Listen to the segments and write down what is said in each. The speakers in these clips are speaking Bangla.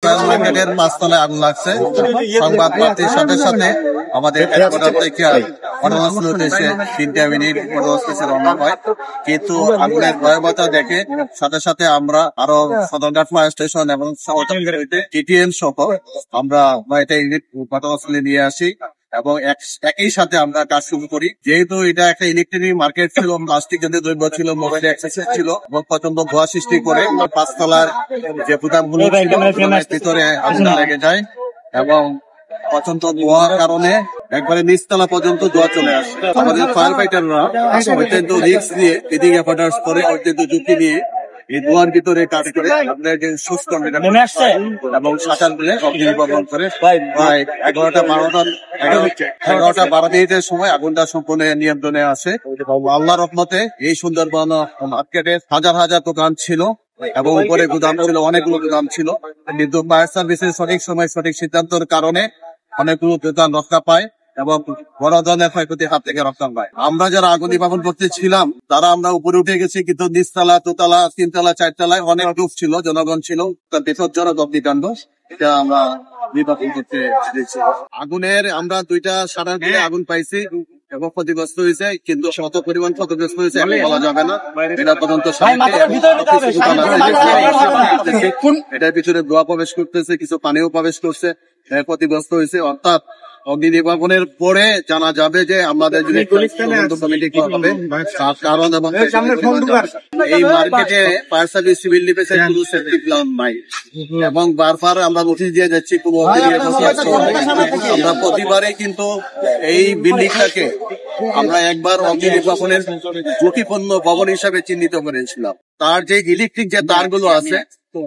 মার্কেটের পাঁচতলায় আগুন লাগছে। সংবাদ প্রাপ্তির সাথে সাথে আমাদের হেডকোয়ার্টার থেকে ঘটনাস্থল উদ্দেশ্যে 3টা মিনিট ঘটনাস্থলে রওনা হয়। কিন্তু আগুনের ভয়াবহতা দেখে সাথে সাথে আমরা আরো সদরঘাট ফায়ার স্টেশন এবং টিটিএম সহ আমরা এটা ইউনিট ঘটনাস্থলে নিয়ে আসি এবং একই সাথে আমরা কাজ শুরু করি। যেহেতু এটা একটা ইলেকট্রনিক মার্কেট ছিল, প্লাস্টিক জাতীয় দ্রব্য ছিল, মোবাইল অ্যাক্সেসরিজ ছিল এবং প্রচন্ড ধোঁয়া সৃষ্টি করে পাঁচতলার যে গুদামগুলো ভিতরে আগুন লেগে যায় এবং প্রচন্ড ধোঁয়ার কারণে একবারে নিচতলা পর্যন্ত ধোঁয়া চলে আসে। আমাদের ফায়ার ফাইটাররা অত্যন্ত রিস্ক নিয়ে এদিকে এফোর্টস করে, অত্যন্ত ঝুঁকি নিয়ে এই ধোঁয়ার ভিতরে কাজ করে আপনার যে সুস্থ এবং শাটার গুলো নির্বাপন করে প্রায় 11টা 12 মিনিটের সময় আগুনটা সম্পূর্ণ নিয়ন্ত্রণে আসে। আল্লাহর রহমতে এই সুন্দরবন মার্কেটে হাজার হাজার দোকান ছিল এবং উপরে গুদাম ছিল, অনেকগুলো গুদাম ছিল, কিন্তু ফায়ার সার্ভিসের সঠিক সময় সঠিক সিদ্ধান্তের কারণে অনেকগুলো দোকান রক্ষা পায় এবং বড় ধরনের ক্ষয়ক্ষতির হাত থেকে রক্ষা পায়। আমরা যারা আগুন নির্বাপন করতে ছিলাম তারা আমরা উপরে উঠে গেছি, কিন্তু নিচতলা, দোতলা, 3তলা, 4তলায় অনেক গ্রুপ ছিল, জনগণ ছিল, তার বিপজ্জনক অগ্নিকাণ্ড এটা আমরা নির্বাপন করতে পেরেছি। আগুনের আমরা 2টা শাটার দিয়ে আগুন পাইছি এবং ক্ষতিগ্রস্ত হয়েছে, কিন্তু কত পরিমাণ ক্ষতিগ্রস্ত হয়েছে বলা যাবে না। এটা তদন্ত এটার পিছনে ধোঁয়া প্রবেশ করতেছে, কিছু পানিও প্রবেশ করছে, ক্ষতিগ্রস্ত হয়েছে। অর্থাৎ অগ্নি নির্বাপনের পরে জানা যাবে যে আমাদের যদি কমিটি হবে কারণ এবং এই মার্কেটে ফায়ার সার্ভিস সিভিল ডিফেন্সের কোনো সেফটি প্ল্যান নাই এবং বারবার আমরা নোটিশ দিয়ে যাচ্ছি কোনো আমরা প্রতিবারে কিন্তু এই বিল্ডিংটাকে আমরা একবার অগ্নি নির্বাপনের ঝুঁকিপূর্ণ ভবন হিসাবে চিহ্নিত করেছিলাম। তার যে ইলেকট্রিক যে তারগুলো আছে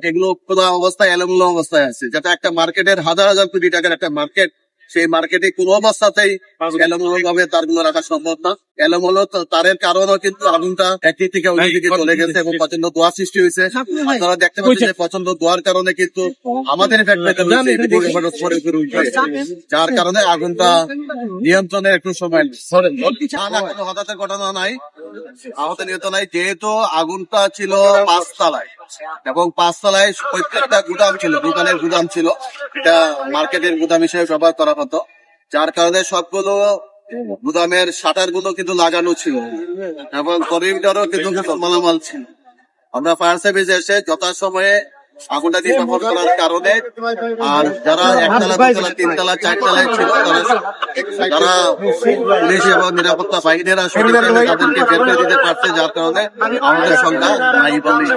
এগুলো খোলা অবস্থায় এলোমেলো অবস্থায় আছে, যেটা একটা মার্কেটের হাজার হাজার কোটি টাকার একটা মার্কেট, সেই মার্কেটে কোন অবস্থাতেই এলোমেলো ভাবে তারগুলো রাখা সম্ভব না। এলোমেলো তারের কারণেও কিন্তু আগুনটা একদিক থেকে অন্য দিকে চলে গেছে এবং প্রচন্ড ধোঁয়া সৃষ্টি হয়েছে। আপনারা দেখতে পাচ্ছেন যে প্রচন্ড ধোঁয়ার কারণে কিন্তু আমাদের যার কারণে আগুনটা নিয়ন্ত্রণের একটু সময় কোনো হঠাৎ ঘটনা নাই, আহত নিহত নাই। যেহেতু আগুনটা ছিল 5তলায় এবং 5তলায় প্রত্যেকটা গুদাম ছিল, দোকানের গুদাম ছিল, এটা মার্কেটের গুদাম হিসেবে ব্যবহার করা হতো, যার কারণে সবগুলো গুদামের শাটার গুলো কিন্তু লাগানো ছিল এবং করিডোরও কিন্তু মালামাল ছিল। আমরা ফায়ার সার্ভিস এসে যথাসময়ে আগুনটা নির্বাপন করার কারণে আর যারা 1তলা, 2তলা, 3তলা, 4তলায় ছিল তারা পুলিশ এবং নিরাপত্তা বাহিনীরা তাদেরকে বের করে দিতে পারছে, যার কারণে আমাদের সংখ্যা নাই বলেই